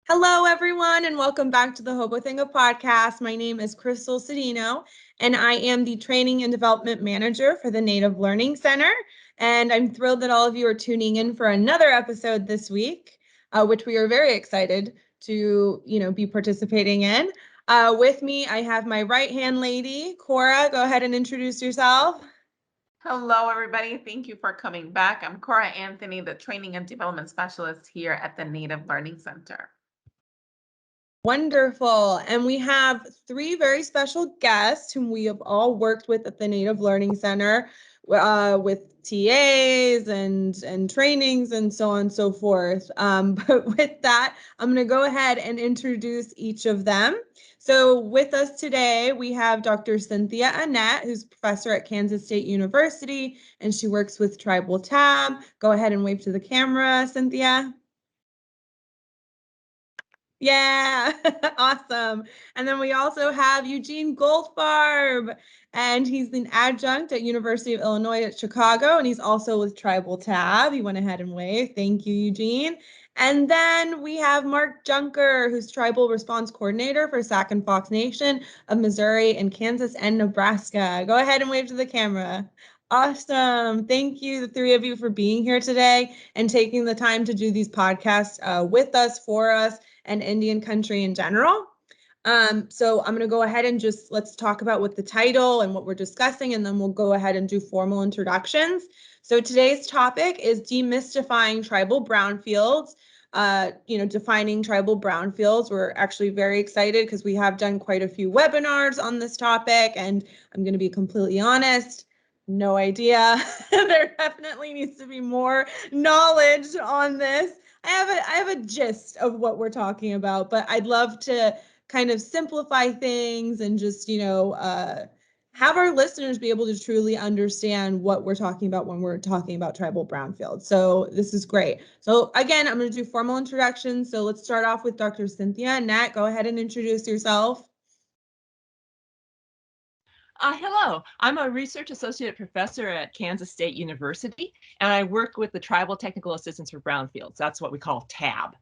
Hello, everyone, and welcome back to the Hobothinga podcast. My name is Crystal Cedino, and I am the Training and Development Manager for the Native Learning Center. And I'm thrilled that all of you are tuning in for another episode this week, which we are very excited to, be participating in. With me, I have my right-hand lady, Cora. Go ahead and introduce yourself. Hello, everybody. Thank you for coming back. I'm Cora Anthony, the Training and Development Specialist here at the Native Learning Center. Wonderful. And we have three very special guests whom we have all worked with at the Native Learning Center with TAs and trainings and so on and so forth. But with that, I'm going to go ahead and introduce each of them. So with us today, we have Dr. Cynthia Annette, who's a professor at Kansas State University, and she works with Tribal Tab. Go ahead and wave to the camera, Cynthia. Yeah, awesome. And then we also have Eugene Goldfarb, and he's an adjunct at University of Illinois at Chicago, and he's also with Tribal Tab. He went ahead and waved. Thank you, Eugene. And then we have Mark Junker, who's Tribal Response Coordinator for Sac and Fox Nation of Missouri and Kansas and Nebraska. Go ahead and wave to the camera. Awesome. Thank you, the three of you, for being here today and taking the time to do these podcasts with us, for us, and Indian country in general. So I'm going to go ahead and let's talk about what the title and what we're discussing, and then we'll go ahead and do formal introductions. So today's topic is demystifying tribal brownfields. Defining tribal brownfields. We're actually very excited because we have done quite a few webinars on this topic, and I'm going to be completely honest, no idea. There definitely needs to be more knowledge on this. I have a gist of what we're talking about, but I'd love to kind of simplify things and just, have our listeners be able to truly understand what we're talking about when we're talking about tribal brownfields. So this is great. So again, I'm going to do formal introductions. So let's start off with Dr. Cynthia. Nat, go ahead and introduce yourself. Hello, I'm a research associate professor at Kansas State University, and I work with the Tribal Technical Assistance for Brownfields. That's what we call TAB.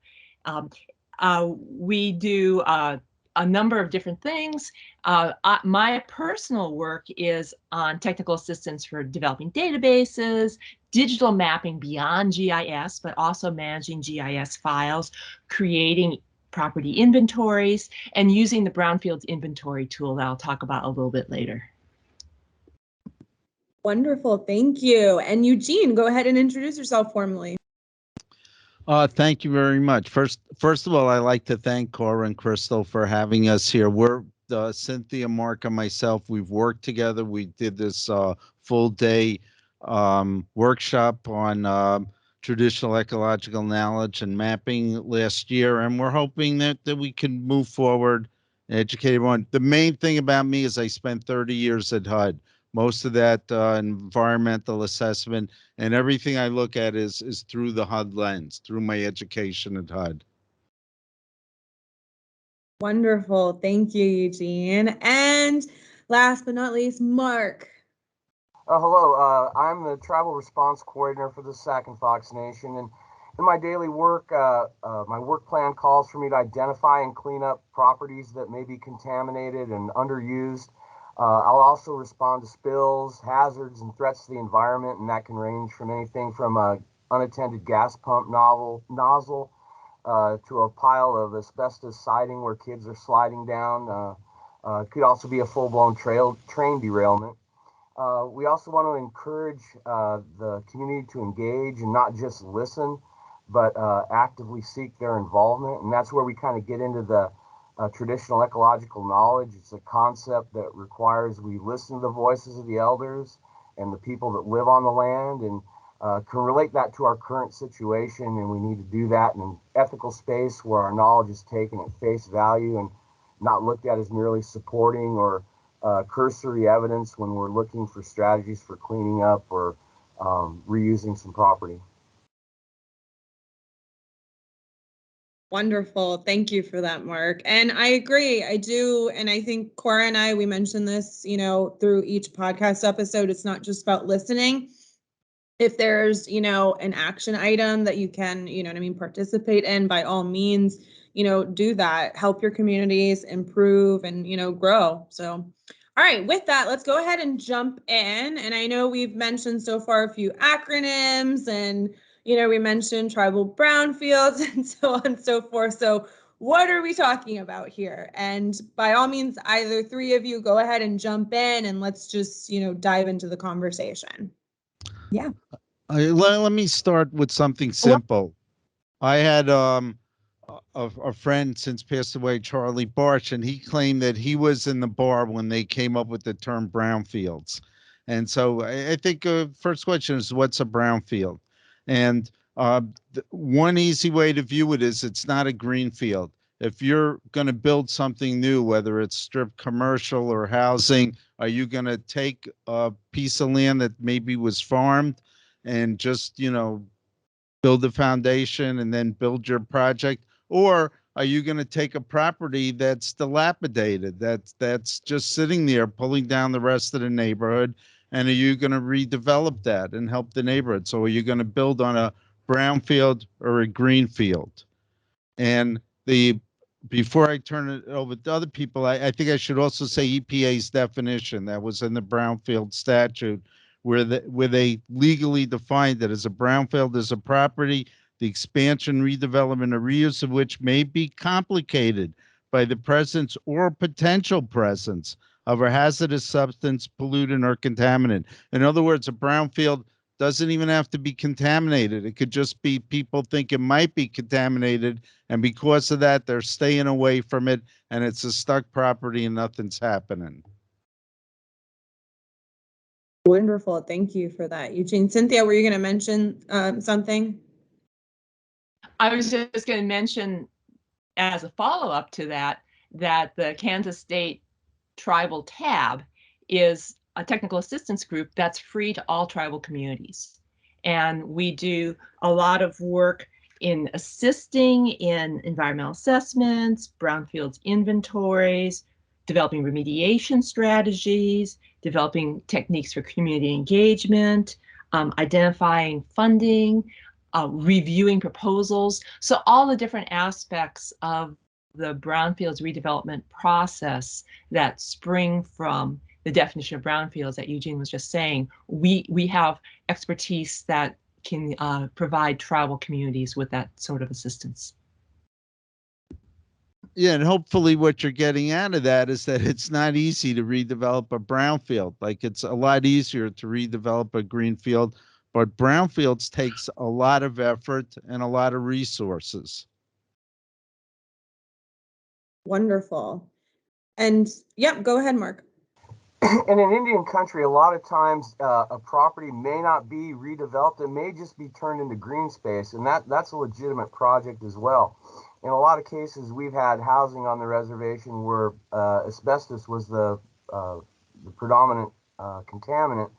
We do a number of different things. My personal work is on technical assistance for developing databases, digital mapping beyond GIS, but also managing GIS files, creating property inventories, and using the Brownfields inventory tool that I'll talk about a little bit later. Wonderful, thank you. And Eugene, go ahead and introduce yourself formally. Thank you very much. First of all, I'd like to thank Cora and Crystal for having us here. We're Cynthia, Mark, and myself. We've worked together. We did this full day workshop on traditional ecological knowledge and mapping last year, and we're hoping that we can move forward and educate everyone. The main thing about me is I spent 30 years at HUD. Most of that environmental assessment and everything I look at is through the HUD lens, through my education at HUD. Wonderful. Thank you, Eugene. And last but not least, Mark. Hello, I'm the Tribal Response Coordinator for the Sac and Fox Nation, and in my daily work, my work plan calls for me to identify and clean up properties that may be contaminated and underused. I'll also respond to spills, hazards, and threats to the environment, and that can range from anything from a unattended gas pump nozzle to a pile of asbestos siding where kids are sliding down. It could also be a full-blown train derailment. We also want to encourage the community to engage and not just listen, but actively seek their involvement. And that's where we kind of get into the traditional ecological knowledge. It's a concept that requires we listen to the voices of the elders and the people that live on the land, and can relate that to our current situation. And we need to do that in an ethical space where our knowledge is taken at face value and not looked at as merely supporting or cursory evidence when we're looking for strategies for cleaning up or reusing some property. Wonderful. Thank you for that, Mark. And I agree. I do. And I think Cora and we mentioned this, through each podcast episode. It's not just about listening. if there's, you know, an action item that you can, you know what I mean, participate in, by all means, you know, do that. Help your communities improve and, you know, grow. So, all right, with that, let's go ahead and jump in. And I know we've mentioned so far a few acronyms and, you know, we mentioned tribal brownfields and so on and so forth. So what are we talking about here? And by all means, either three of you go ahead and jump in and let's just, you know, dive into the conversation. Yeah. Let me start with something simple. I had a friend since passed away, Charlie Barsh, and he claimed that he was in the bar when they came up with the term brownfields. And so I think first question is, what's a brownfield? And one easy way to view it is it's not a greenfield. If you're going to build something new, whether it's strip commercial or housing, are you going to take a piece of land that maybe was farmed and just, you know, build the foundation and then build your project? Or are you going to take a property that's dilapidated, that's just sitting there pulling down the rest of the neighborhood, and are you going to redevelop that and help the neighborhood? So are you going to build on a brownfield or a greenfield? And before I turn it over to other people, I think I should also say EPA's definition that was in the Brownfield statute, where they legally defined it as a brownfield as a property, the expansion, redevelopment, or reuse of which may be complicated by the presence or potential presence of a hazardous substance, pollutant, or contaminant. In other words, a brownfield doesn't even have to be contaminated. It could just be people think it might be contaminated, and because of that, they're staying away from it, and it's a stuck property and nothing's happening. Wonderful. Thank you for that, Eugene. Cynthia, were you going to mention something? I was just going to mention, as a follow-up to that, that the Kansas State Tribal Tab is a technical assistance group that's free to all tribal communities. And we do a lot of work in assisting in environmental assessments, brownfields inventories, developing remediation strategies, developing techniques for community engagement, identifying funding, reviewing proposals. So all the different aspects of the brownfields redevelopment process that spring from the definition of brownfields that Eugene was just saying, we have expertise that can provide tribal communities with that sort of assistance. Yeah, and hopefully what you're getting out of that is that it's not easy to redevelop a brownfield. Like, it's a lot easier to redevelop a greenfield, but brownfields takes a lot of effort and a lot of resources. Wonderful. And yep, go ahead, Mark. And in Indian country, a lot of times a property may not be redeveloped. It may just be turned into green space, and that's a legitimate project as well. In a lot of cases, we've had housing on the reservation where asbestos was the predominant contaminant.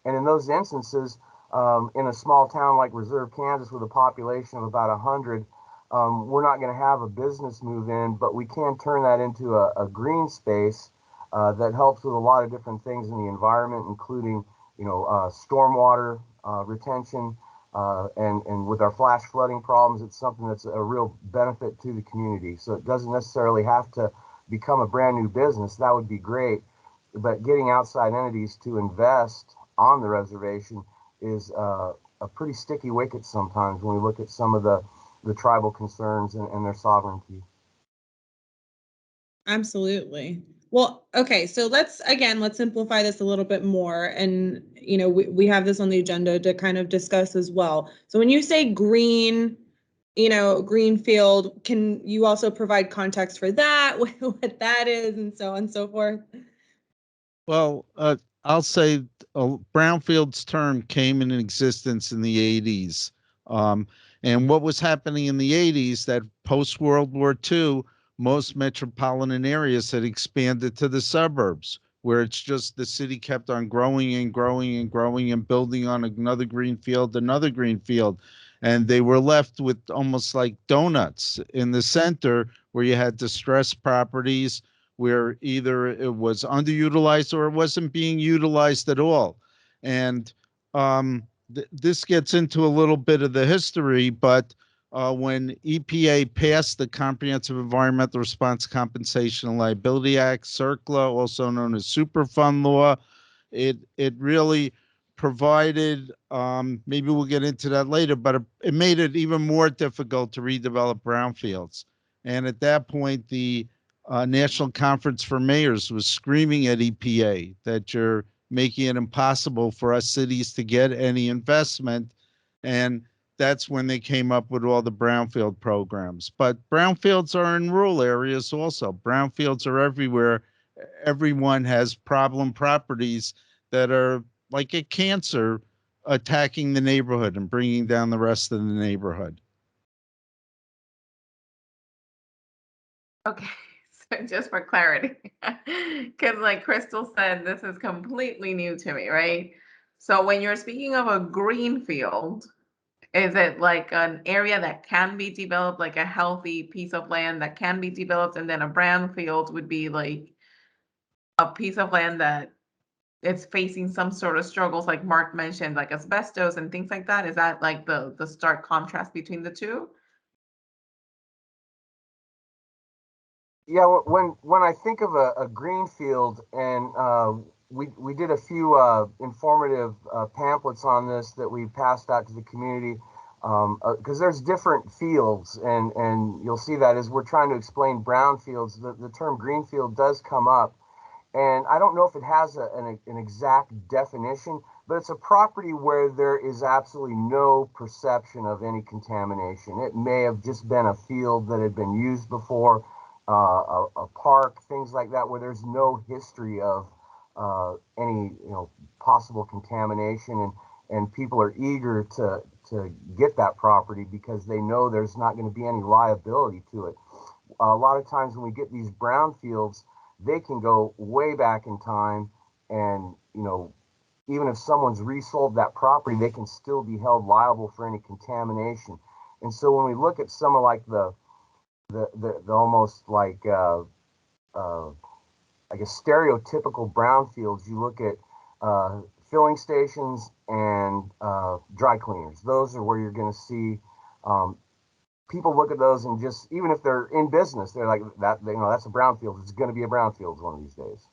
And in those instances, in a small town like Reserve, Kansas, with a population of about 100, we're not going to have a business move in, but we can turn that into a green space that helps with a lot of different things in the environment, including, you know, stormwater retention, and with our flash flooding problems, it's something that's a real benefit to the community. So it doesn't necessarily have to become a brand new business. That would be great, but getting outside entities to invest on the reservation is a pretty sticky wicket sometimes when we look at some of the tribal concerns and their sovereignty. Absolutely. Well, okay, so let's simplify this a little bit more. And, you know, we have this on the agenda to kind of discuss as well. So when you say green, you know, greenfield, can you also provide context for that, what that is, and so on and so forth? Well, I'll say brownfields term came in existence in the 80s. And what was happening in the 80s, that post-World War II, most metropolitan areas had expanded to the suburbs, where it's just the city kept on growing and growing and growing and building on another greenfield. And they were left with almost like donuts in the center, where you had distressed properties, where either it was underutilized or it wasn't being utilized at all. And this gets into a little bit of the history, but when EPA passed the Comprehensive Environmental Response Compensation and Liability Act, CERCLA, also known as Superfund law, it really provided, maybe we'll get into that later, but it made it even more difficult to redevelop brownfields. And at that point, the National Conference for Mayors was screaming at EPA that you're making it impossible for us cities to get any investment. And that's when they came up with all the brownfield programs. But brownfields are in rural areas also. Brownfields are everywhere. Everyone has problem properties that are like a cancer attacking the neighborhood and bringing down the rest of the neighborhood. Okay, so just for clarity, because like Crystal said, this is completely new to me, right? So when you're speaking of a greenfield, is it like an area that can be developed, like a healthy piece of land that can be developed, and then a brownfield would be like a piece of land that it's facing some sort of struggles, like Mark mentioned, like asbestos and things like that? Is that like the stark contrast between the two? Yeah, when I think of a greenfield, and we did a few informative pamphlets on this that we passed out to the community, because there's different fields, and you'll see that as we're trying to explain brownfields, the term greenfield does come up. And I don't know if it has an exact definition, but it's a property where there is absolutely no perception of any contamination. It may have just been a field that had been used before, a park, things like that, where there's no history of any possible contamination, and people are eager to get that property because they know there's not going to be any liability to it. A lot of times when we get these brownfields, they can go way back in time, and even if someone's resold that property, they can still be held liable for any contamination. And so when we look at some of like the almost like I guess stereotypical brownfields, you look at filling stations and dry cleaners. Those are where you're going to see people look at those, and just, even if they're in business, they're like, that, that's a brownfield. It's going to be a brownfield one of these days.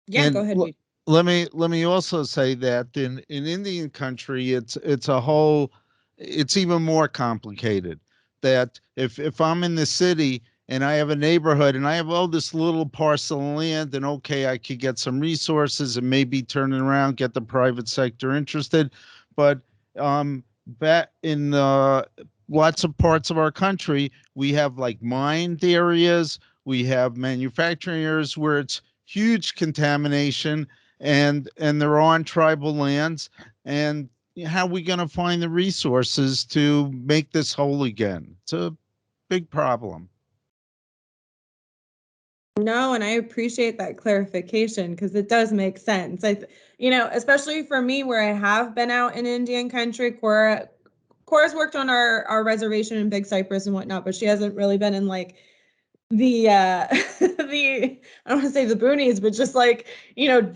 Yeah, And go ahead. let me also say that in Indian country, it's even more complicated. That if I'm in the city and I have a neighborhood and I have this little parcel of land, and okay, I could get some resources and maybe turn it around, get the private sector interested, but back in lots of parts of our country, we have like mined areas, we have manufacturing areas where it's huge contamination, and they're on tribal lands. And how are we going to find the resources to make this whole again? It's a big problem. No, and I appreciate that clarification because it does make sense. Especially for me, where I have been out in Indian country, Cora's worked on our reservation in Big Cypress and whatnot, but she hasn't really been in like the I don't want to say the boonies, but just like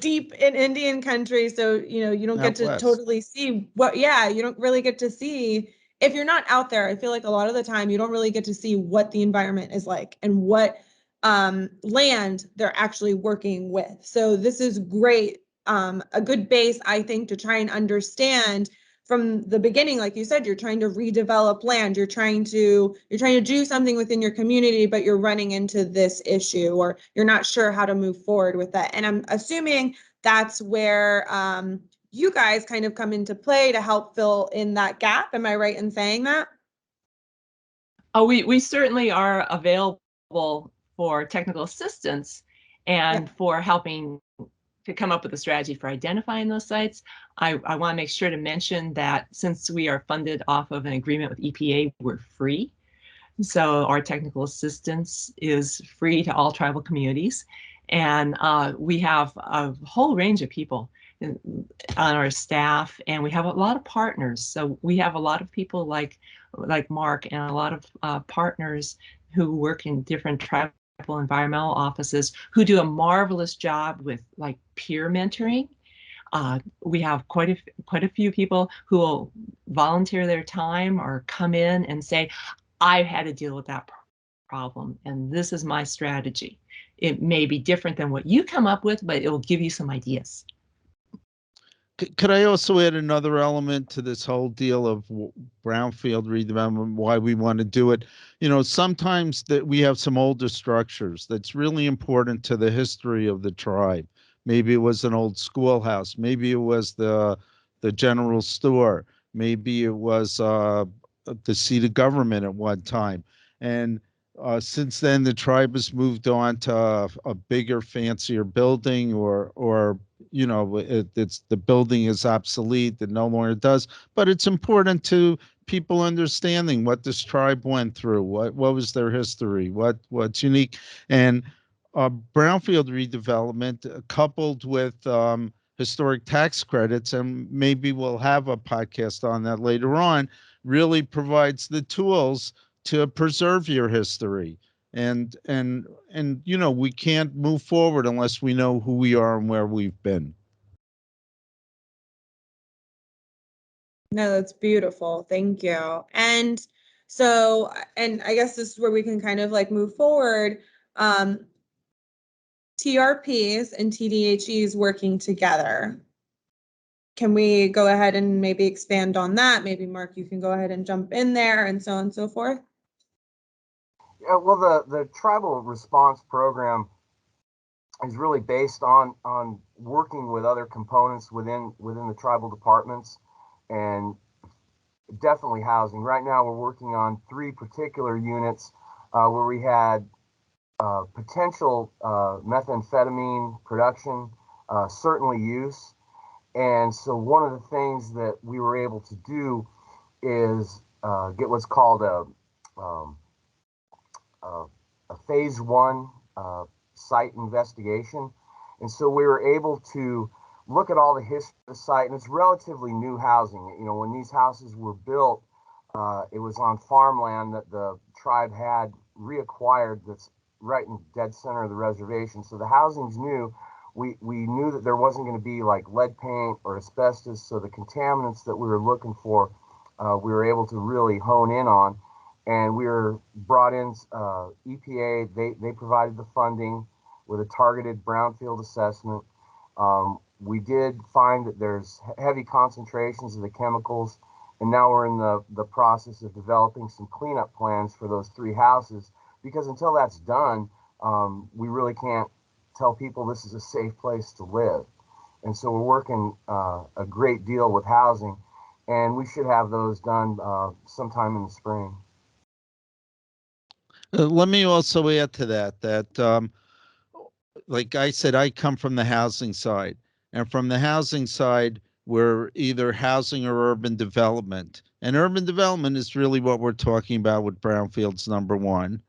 deep in Indian country. So you don't get to totally see you don't really get to see, if you're not out there. I feel like a lot of the time you don't really get to see what the environment is like and what land they're actually working with. So this is great, a good base, I think, to try and understand from the beginning. Like you said, you're trying to redevelop land, you're trying to do something within your community, but you're running into this issue, or you're not sure how to move forward with that. And I'm assuming that's where you guys kind of come into play to help fill in that gap. Am I right in saying that? Oh, we certainly are available for technical assistance and for helping to come up with a strategy for identifying those sites. I want to make sure to mention that since we are funded off of an agreement with EPA, we're free. So our technical assistance is free to all tribal communities. And we have a whole range of people on our staff, and we have a lot of partners. So we have a lot of people like Mark, and a lot of partners who work in different tribal environmental offices who do a marvelous job with like peer mentoring. We have quite a few people who will volunteer their time or come in and say, I've had to deal with that problem, and this is my strategy. It may be different than what you come up with, but it will give you some ideas. Could I also add another element to this whole deal of brownfield redevelopment, why we want to do it? You know, sometimes that we have some older structures that's really important to the history of the tribe. Maybe it was an old schoolhouse. Maybe it was the general store. Maybe it was the seat of government at one time. And since then, the tribe has moved on to a bigger, fancier building, or you know, it's the building is obsolete, that no longer does. But it's important to people understanding what this tribe went through, what was their history, what's unique. And brownfield redevelopment, coupled with historic tax credits, and maybe we'll have a podcast on that later on, really provides the tools to preserve your history. And you know, we can't move forward unless we know who we are and where we've been. No, that's beautiful. Thank you. And so, and I guess this is where we can kind of like move forward. TRPs and TDHEs working together. Can we go ahead and maybe expand on that? Maybe Mark, you can go ahead and jump in there, and so on and so forth. Yeah, well, the tribal response program is really based on working with other components within the tribal departments, and definitely housing. Right now, we're working on 3 particular units where we had potential methamphetamine production, certainly use. And so one of the things that we were able to do is get what's called a phase 1 site investigation. And so we were able to look at all the history of the site, and it's relatively new housing. You know, when these houses were built, it was on farmland that the tribe had reacquired that's right in the dead center of the reservation. So the housing's new. We knew that there wasn't going to be like lead paint or asbestos, so the contaminants that we were looking for, we were able to really hone in on. And we were brought in, EPA, they provided the funding with a targeted brownfield assessment. We did find that there's heavy concentrations of the chemicals, and now we're in the process of developing some cleanup plans for those 3 houses, because until that's done, we really can't tell people this is a safe place to live. And so we're working a great deal with housing, and we should have those done sometime in the spring. Let me also add to that, like I said, I come from the housing side, and from the housing side, we're either housing or urban development. And urban development is really what we're talking about with Brownfields, number 1.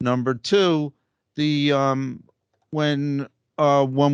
Number 2, the when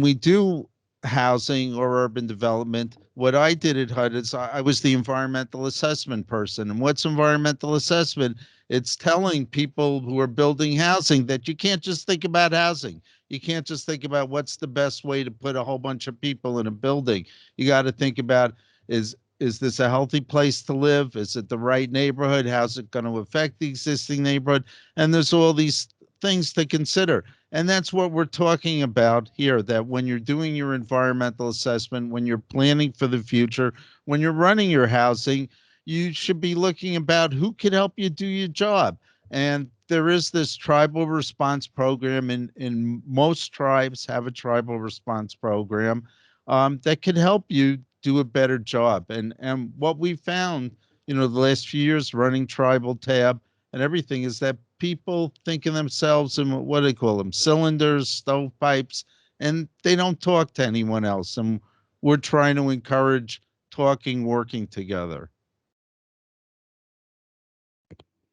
we do housing or urban development, what I did at HUD is I was the environmental assessment person. And what's environmental assessment? It's telling people who are building housing that you can't just think about housing. You can't just think about what's the best way to put a whole bunch of people in a building. You got to think about, is this a healthy place to live? Is it the right neighborhood? How's it going to affect the existing neighborhood? And there's all these things to consider. And that's what we're talking about here, that when you're doing your environmental assessment, when you're planning for the future, when you're running your housing, you should be looking about who can help you do your job. And there is this tribal response program, in most tribes have a tribal response program that can help you do a better job. And what we found, you know, the last few years running Tribal Tab and everything, is that people think of themselves in, what do they call them, cylinders, stovepipes, and they don't talk to anyone else. And we're trying to encourage talking, working together.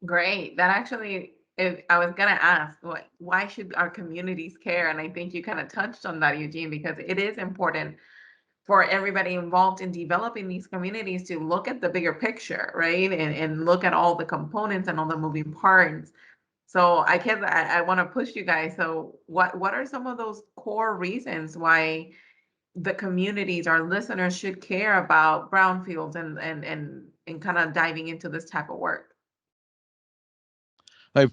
Great. That actually is, I was gonna ask, why should our communities care? And I think you kind of touched on that, Eugene, because it is important for everybody involved in developing these communities to look at the bigger picture, right? And look at all the components and all the moving parts. So I want to push you guys. So what are some of those core reasons why the communities, our listeners should care about brownfields and kind of diving into this type of work?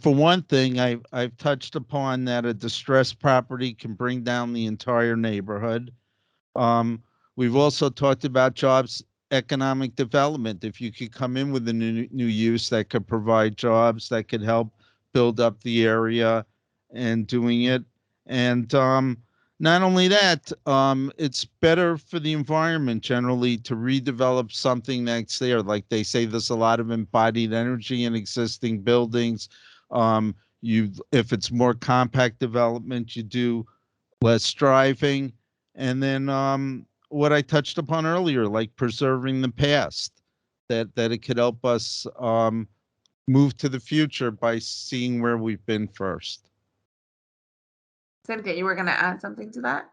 For one thing, I've touched upon that a distressed property can bring down the entire neighborhood. We've also talked about jobs, economic development. If you could come in with a new use that could provide jobs, that could help build up the area and doing it. And not only that, it's better for the environment generally to redevelop something that's there. Like they say, there's a lot of embodied energy in existing buildings. If it's more compact development, you do less driving. And then what I touched upon earlier, like preserving the past, that it could help us move to the future by seeing where we've been first. Cynthia, you were going to add something to that?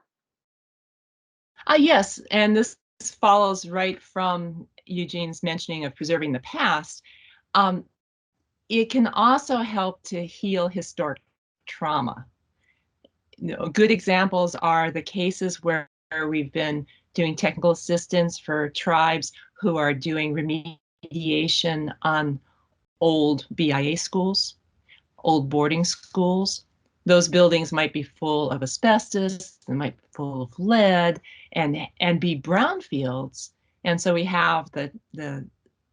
Yes, and this follows right from Eugene's mentioning of preserving the past. It can also help to heal historic trauma. Good examples are the cases where we've been doing technical assistance for tribes who are doing remediation on old BIA schools, old boarding schools. Those buildings might be full of asbestos, they might be full of lead, and be brownfields. And so we have the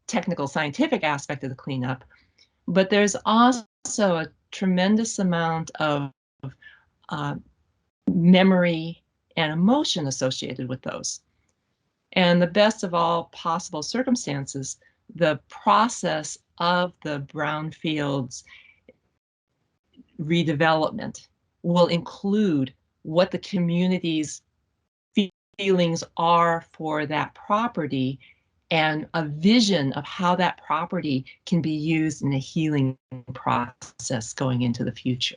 technical scientific aspect of the cleanup, but there's also a tremendous amount of memory and emotion associated with those. And the best of all possible circumstances, the process of the brownfields redevelopment will include what the community's feelings are for that property and a vision of how that property can be used in a healing process going into the future.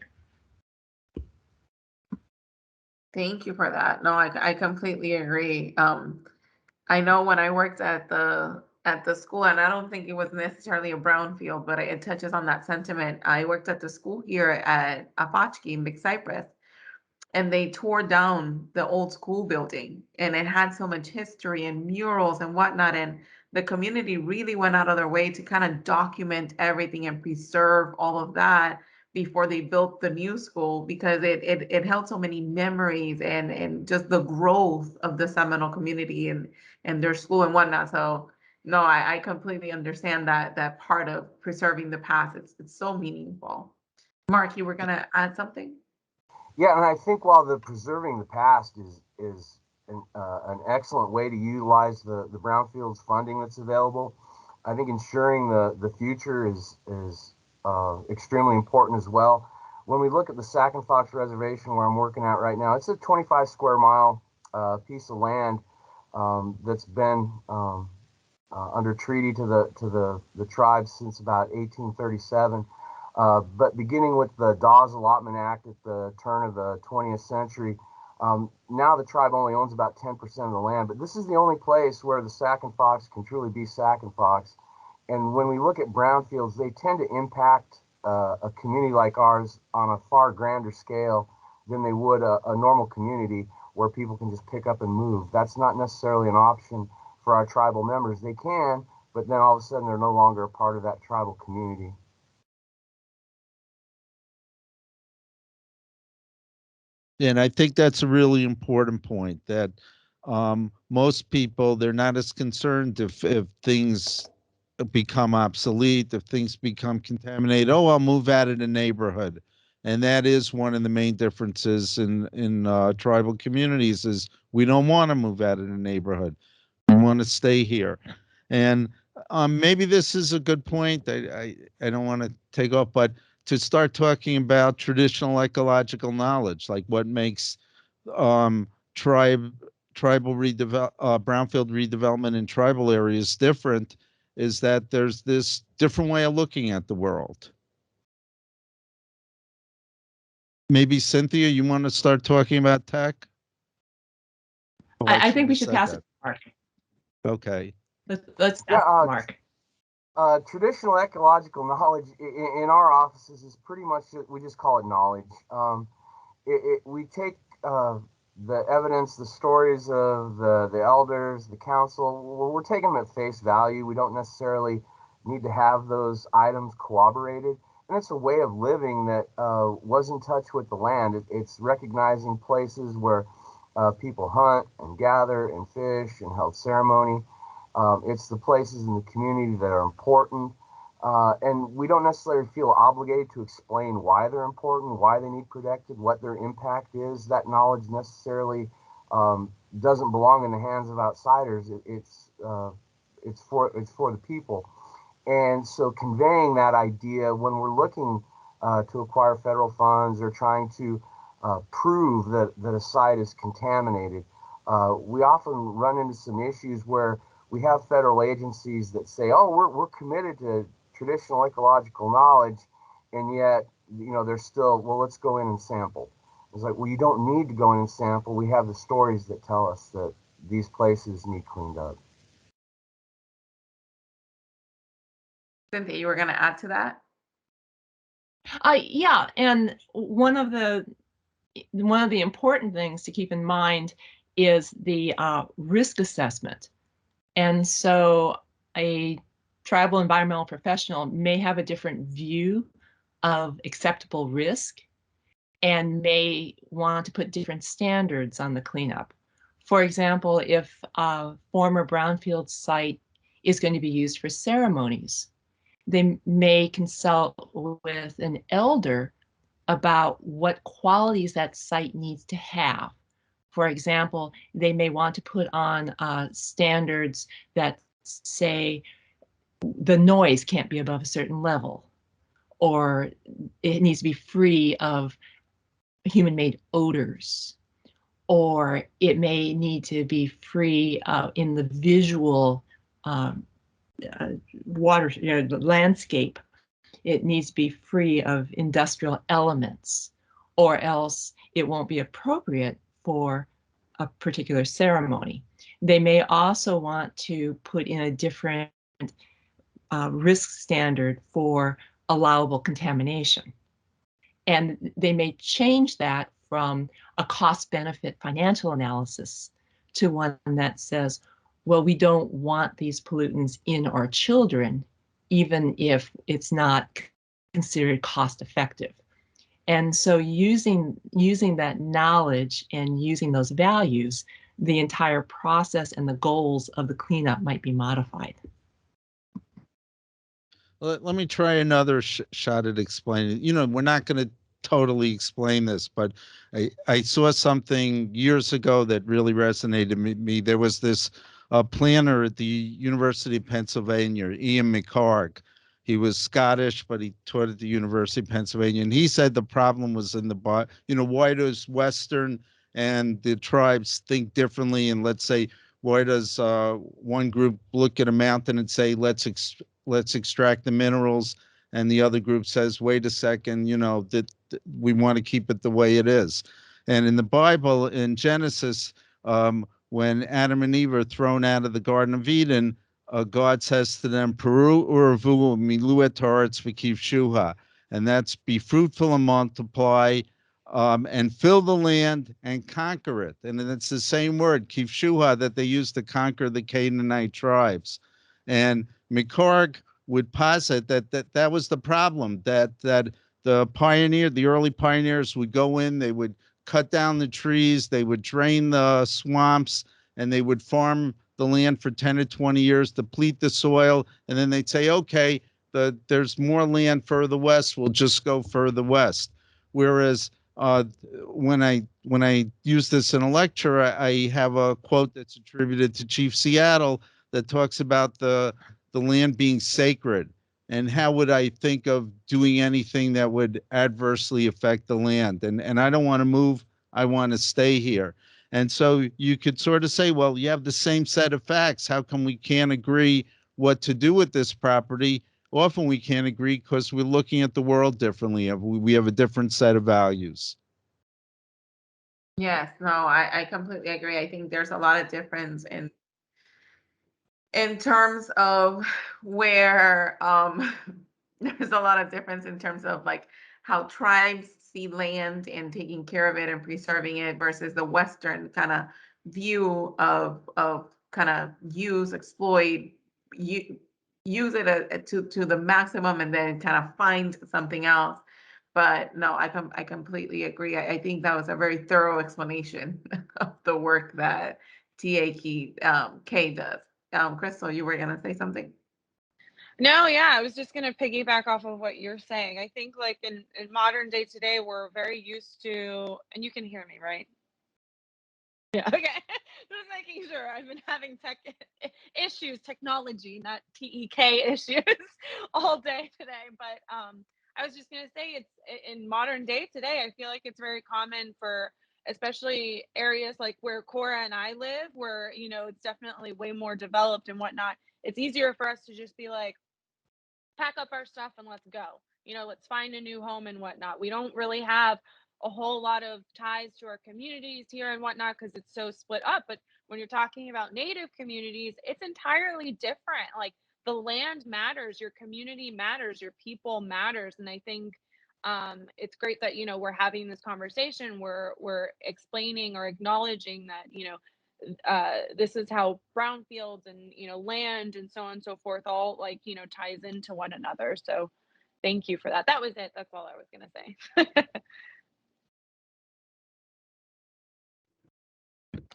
Thank you for that. No, I completely agree. I know when I worked at the school, and I don't think it was necessarily a brownfield, but it touches on that sentiment. I worked at the school here at Apachki in Big Cypress, and they tore down the old school building, and it had so much history and murals and whatnot, and the community really went out of their way to kind of document everything and preserve all of that before they built the new school, because it held so many memories and just the growth of the Seminole community and their school and whatnot. So no, I completely understand that part of preserving the past. It's so meaningful. Mark, you were gonna add something? Yeah, and I think while the preserving the past is an excellent way to utilize the brownfields funding that's available, I think ensuring the future is extremely important as well. When we look at the Sac and Fox Reservation, where I'm working at right now, it's a 25 square mile piece of land that's been under treaty to the tribes since about 1837. But beginning with the Dawes Allotment Act at the turn of the 20th century, now the tribe only owns about 10% of the land. But this is the only place where the Sac and Fox can truly be Sac and Fox. And when we look at brownfields, they tend to impact a community like ours on a far grander scale than they would a normal community where people can just pick up and move. That's not necessarily an option for our tribal members. They can, but then all of a sudden they're no longer a part of that tribal community. And I think that's a really important point, that most people, they're not as concerned if things become obsolete, if things become contaminated. Oh, I'll move out of the neighborhood. And that is one of the main differences in tribal communities, is we don't want to move out of the neighborhood. We want to stay here. And maybe this is a good point. I don't want to take off, but to start talking about traditional ecological knowledge, like what makes tribal brownfield redevelopment in tribal areas different, is that there's this different way of looking at the world. Maybe Cynthia, you want to start talking about tech? Oh, I think we should pass it to Mark. Okay. Let's ask Mark. Traditional ecological knowledge in our offices is pretty much, we just call it knowledge. We take the evidence, the stories of the elders, the council, we're taking them at face value. We don't necessarily need to have those items corroborated. And it's a way of living that was in touch with the land. It's recognizing places where people hunt and gather and fish and held ceremony. It's the places in the community that are important. And we don't necessarily feel obligated to explain why they're important, why they need protected, what their impact is. That knowledge necessarily doesn't belong in the hands of outsiders. It's for the people. And so conveying that idea when we're looking to acquire federal funds or trying to prove that a site is contaminated, we often run into some issues where we have federal agencies that say, oh, we're committed to traditional ecological knowledge, and yet, they're still, well, let's go in and sample. It's like, well, you don't need to go in and sample. We have the stories that tell us that these places need cleaned up. Cynthia, you were going to add to that? Yeah, and one of the important things to keep in mind is the risk assessment. And so a tribal environmental professional may have a different view of acceptable risk and may want to put different standards on the cleanup. For example, if a former Brownfield site is going to be used for ceremonies, they may consult with an elder about what qualities that site needs to have. For example, they may want to put on standards that say the noise can't be above a certain level, or it needs to be free of human-made odors, or it may need to be free in the visual water, the landscape. It needs to be free of industrial elements, or else it won't be appropriate for a particular ceremony. They may also want to put in a different risk standard for allowable contamination. And they may change that from a cost-benefit financial analysis to one that says, well, we don't want these pollutants in our children, even if it's not considered cost-effective. And so using that knowledge and using those values, the entire process and the goals of the cleanup might be modified. Let me try another shot at explaining. We're not going to totally explain this, but I saw something years ago that really resonated with me. There was this planner at the University of Pennsylvania, Ian McHarg. He was Scottish, but he taught at the University of Pennsylvania. And he said the problem was in the, why does Western and the tribes think differently? And let's say, why does one group look at a mountain and say, let's extract the minerals, and the other group says, wait a second, that we want to keep it the way it is. And in the Bible, in Genesis, when Adam and Eve are thrown out of the Garden of Eden, God says to them, Peru uravu milu et haaretz v'kivshuha, and that's be fruitful and multiply, and fill the land and conquer it. And it's the same word, kivshuha, that they used to conquer the Canaanite tribes. And McHarg would posit that was the problem, that the early pioneers would go in, they would cut down the trees, they would drain the swamps, and they would farm the land for 10 to 20 years, deplete the soil, and then they'd say, okay, there's more land further west, we'll just go further west. Whereas when I use this in a lecture, I have a quote that's attributed to Chief Seattle that talks about the land being sacred, and how would I think of doing anything that would adversely affect the land? And I don't want to move, I want to stay here. And so you could sort of say, well, you have the same set of facts. How come we can't agree what to do with this property? Often we can't agree because we're looking at the world differently. We have a different set of values. Yes, no, I completely agree. I think there's a lot of difference in terms of where there's a lot of difference in terms of like how tribes see land and taking care of it and preserving it versus the Western kind of view of kind of use, exploit, use it to the maximum and then kind of find something else. But no, I completely agree. I think that was a very thorough explanation of the work that TAK K does. Crystal, you were gonna say something? No, yeah, I was just gonna piggyback off of what you're saying. I think like in modern day today, we're very used to, and you can hear me, right? Yeah, okay. Just making sure. I've been having tech issues, technology, not TEK issues all day today. But I was just gonna say it's in modern day today, I feel like it's very common for especially areas like where Cora and I live, where it's definitely way more developed and whatnot. It's easier for us to just be like, pack up our stuff and let's go. Let's find a new home and whatnot. We don't really have a whole lot of ties to our communities here and whatnot because it's so split up. But when you're talking about Native communities, it's entirely different. Like the land matters, your community matters, your people matters. And I think it's great that we're having this conversation. We're explaining or acknowledging that this is how brownfields and land and so on and so forth all ties into one another. So thank you for that. That was it. That's all I was going to say.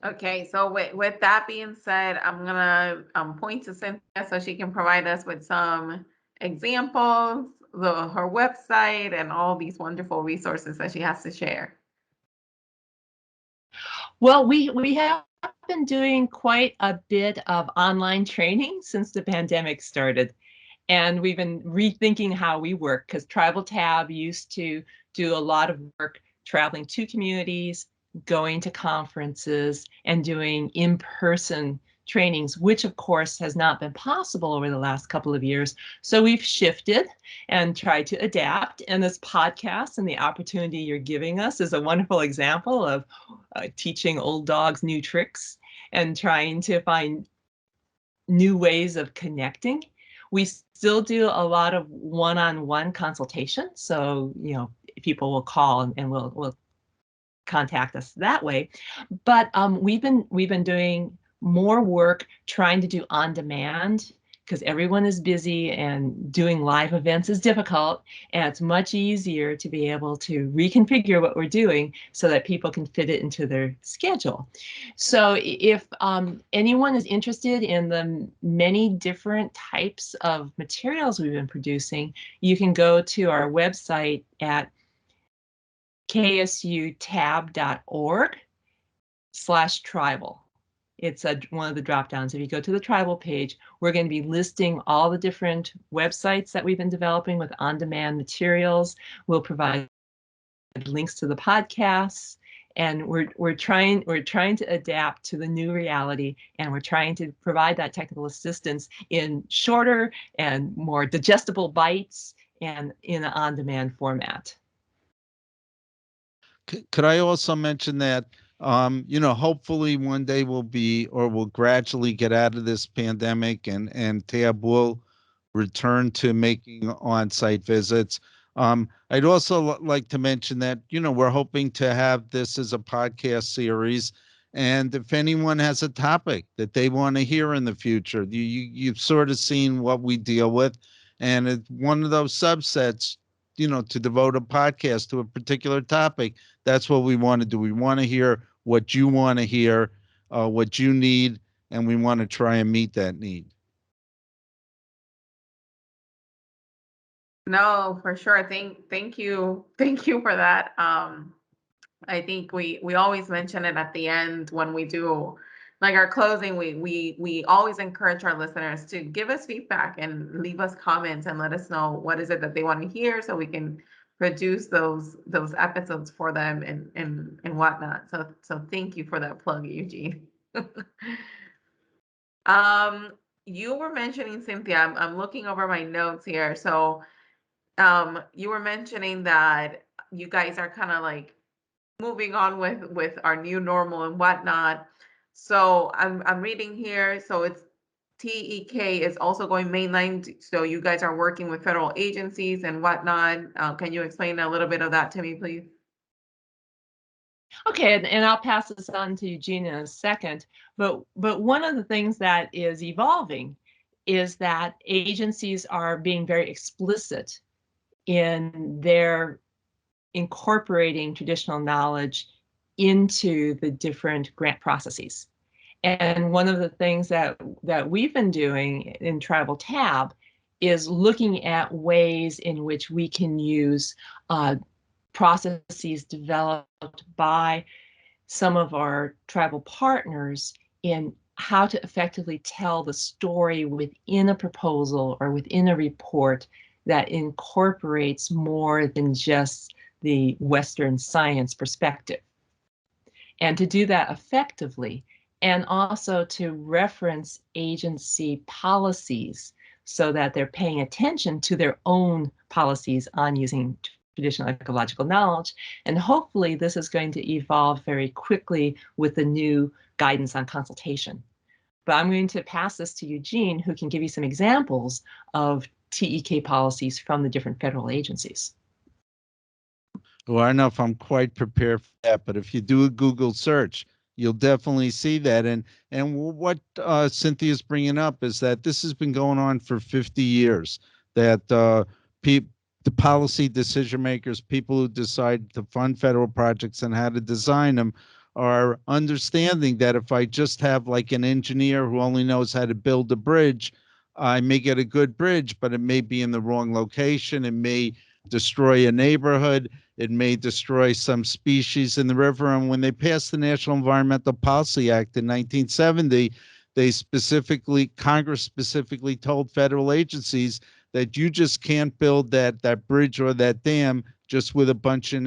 Okay, so with that being said, I'm gonna point to Cynthia so she can provide us with some examples, her website, and all these wonderful resources that she has to share. Well, we have been doing quite a bit of online training since the pandemic started. And we've been rethinking how we work because Tribal Tab used to do a lot of work traveling to communities, going to conferences, and doing in-person trainings, which of course has not been possible over the last couple of years. So we've shifted and tried to adapt. And this podcast and the opportunity you're giving us is a wonderful example of teaching old dogs new tricks and trying to find new ways of connecting. We still do a lot of one-on-one consultation. So, people will call and will contact us that way. But we've been doing more work trying to do on demand because everyone is busy and doing live events is difficult, and it's much easier to be able to reconfigure what we're doing so that people can fit it into their schedule. So if anyone is interested in the many different types of materials we've been producing, you can go to our website at ksutab.org/tribal. It's one of the drop downs. If you go to the tribal page, we're going to be listing all the different websites that we've been developing with on-demand materials. We'll provide links to the podcasts, and we're trying to adapt to the new reality, and we're trying to provide that technical assistance in shorter and more digestible bites and in an on-demand format. Could I also mention that, hopefully one day we'll gradually get out of this pandemic and TAB will return to making on-site visits. I'd also like to mention that, we're hoping to have this as a podcast series. And if anyone has a topic that they want to hear in the future, you've sort of seen what we deal with. And it's one of those subsets, to devote a podcast to a particular topic. That's what we want to do. We want to hear what you want to hear, what you need, and we want to try and meet that need. No, for sure. Thank you for that. I think we always mention it at the end when we do like our closing. We always encourage our listeners to give us feedback and leave us comments and let us know what is it that they want to hear so we can produce those episodes for them and whatnot. So thank you for that plug, Eugene. You were mentioning, Cynthia, I'm looking over my notes here. So you were mentioning that you guys are kind of like moving on with our new normal and whatnot. So I'm reading here. So it's TEK is also going mainline, so you guys are working with federal agencies and whatnot. Can you explain a little bit of that to me, please? Okay, and I'll pass this on to Eugene in a second. But one of the things that is evolving is that agencies are being very explicit in their incorporating traditional knowledge into the different grant processes. And one of the things that we've been doing in Tribal Tab is looking at ways in which we can use processes developed by some of our tribal partners in how to effectively tell the story within a proposal or within a report that incorporates more than just the Western science perspective. And to do that effectively, and also to reference agency policies so that they're paying attention to their own policies on using traditional ecological knowledge. And hopefully this is going to evolve very quickly with the new guidance on consultation. But I'm going to pass this to Eugene, who can give you some examples of TEK policies from the different federal agencies. Well, I don't know if I'm quite prepared for that, but if you do a Google search, you'll definitely see that. And what Cynthia's bringing up is that this has been going on for 50 years, that the policy decision makers, people who decide to fund federal projects and how to design them, are understanding that if I just have like an engineer who only knows how to build a bridge, I may get a good bridge, but it may be in the wrong location. It may destroy a neighborhood. It may destroy some species in the river. And when they passed the National Environmental Policy Act in 1970, Congress specifically told federal agencies that you just can't build that bridge or that dam just with a bunch of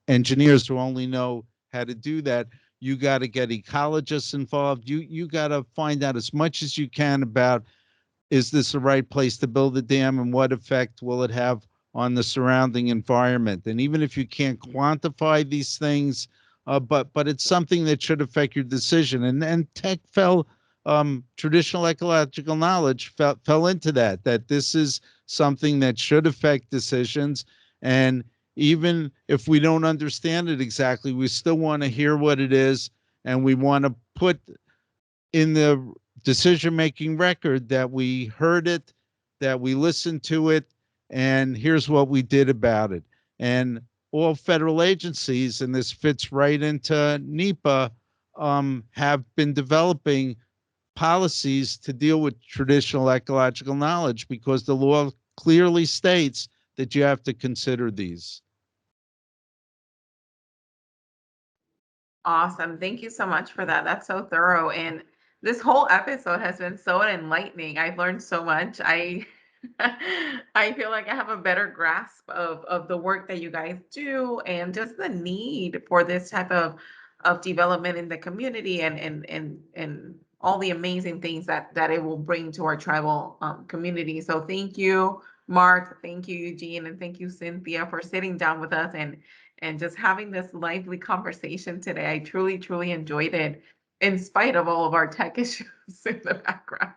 engineers who only know how to do that. You got to get ecologists involved. You got to find out as much as you can about, is this the right place to build a dam and what effect will it have on the surrounding environment? And even if you can't quantify these things, but it's something that should affect your decision. And tech traditional ecological knowledge fell into that this is something that should affect decisions. And even if we don't understand it exactly, we still want to hear what it is, and we want to put in the decision-making record that we heard it, that we listened to it, and here's what we did about it. And all federal agencies, and this fits right into NEPA, have been developing policies to deal with traditional ecological knowledge because the law clearly states that you have to consider these. Awesome. Thank you so much for that. That's so thorough. And this whole episode has been so enlightening. I've learned so much. I feel like I have a better grasp of the work that you guys do and just the need for this type of development in the community and all the amazing things that it will bring to our tribal community. So thank you, Mark. Thank you, Eugene, and thank you, Cynthia, for sitting down with us and just having this lively conversation today. I truly, truly enjoyed it in spite of all of our tech issues in the background.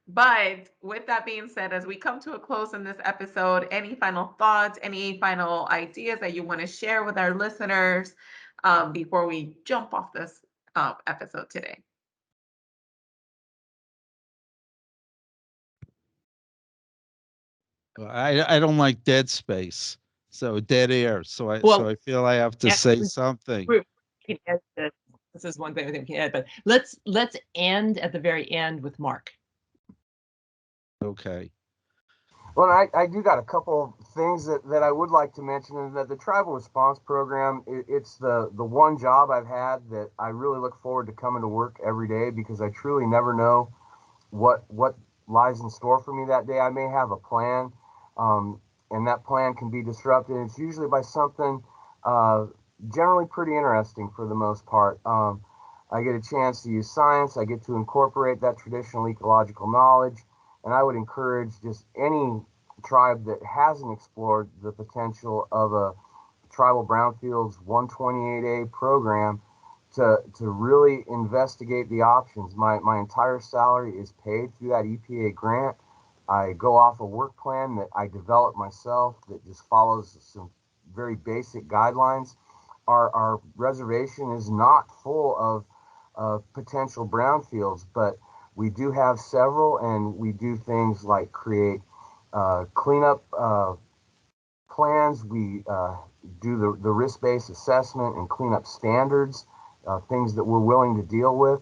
But with that being said, as we come to a close in this episode, any final thoughts, any final ideas that you want to share with our listeners before we jump off this episode today? I don't like dead space, so dead air. So I feel I have to say something. We can add this. This is one thing we can add, but let's end at the very end with Mark. Okay. Well, I do got a couple things that I would like to mention, and that the Tribal Response Program, it's the one job I've had that I really look forward to coming to work every day, because I truly never know what lies in store for me that day. I may have a plan, and that plan can be disrupted. It's usually by something generally pretty interesting for the most part. I get a chance to use science. I get to incorporate that traditional ecological knowledge. And I would encourage just any tribe that hasn't explored the potential of a Tribal Brownfields 128A program to really investigate the options. My entire salary is paid through that EPA grant. I go off a work plan that I develop myself that just follows some very basic guidelines. Our reservation is not full of potential brownfields, but we do have several, and we do things like create cleanup plans. We do the risk-based assessment and cleanup standards, things that we're willing to deal with.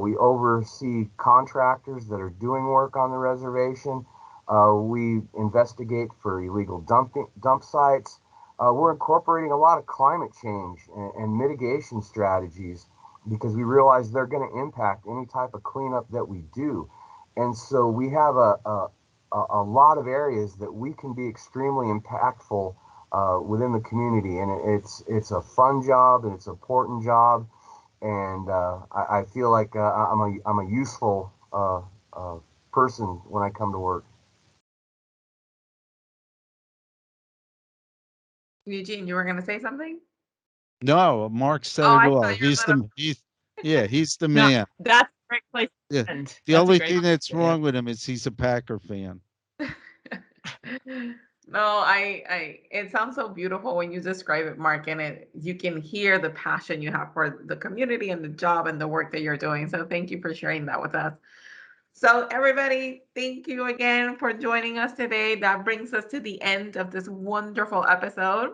We oversee contractors that are doing work on the reservation. We investigate for illegal dump sites. We're incorporating a lot of climate change and mitigation strategies because we realize they're going to impact any type of cleanup that we do. And so we have a lot of areas that we can be extremely impactful within the community. And it's a fun job, and it's an important job. And I feel like I'm a useful person when I come to work. Eugene, you were going to say something? No, Mark said Oh, it I all. thought you were He's the No, man. that's a great place Yeah. to end. The That's a only great thing that's place to end. wrong with him is he's a Packer fan. No, it sounds so beautiful when you describe it, Mark, and you can hear the passion you have for the community and the job and the work that you're doing. So thank you for sharing that with us. So everybody, thank you again for joining us today. That brings us to the end of this wonderful episode.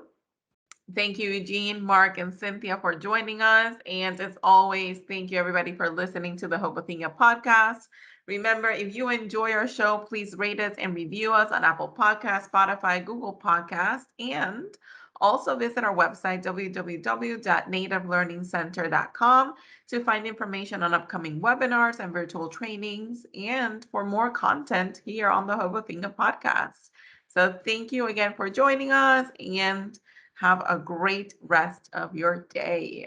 Thank you, Eugene, Mark, and Cynthia for joining us. And as always, thank you everybody for listening to the Hobothania podcast. Remember, if you enjoy our show, please rate us and review us on Apple Podcasts, Spotify, Google Podcasts, and also visit our website, www.nativelearningcenter.com, to find information on upcoming webinars and virtual trainings, and for more content here on the Hobothania podcast. So thank you again for joining us, and have a great rest of your day.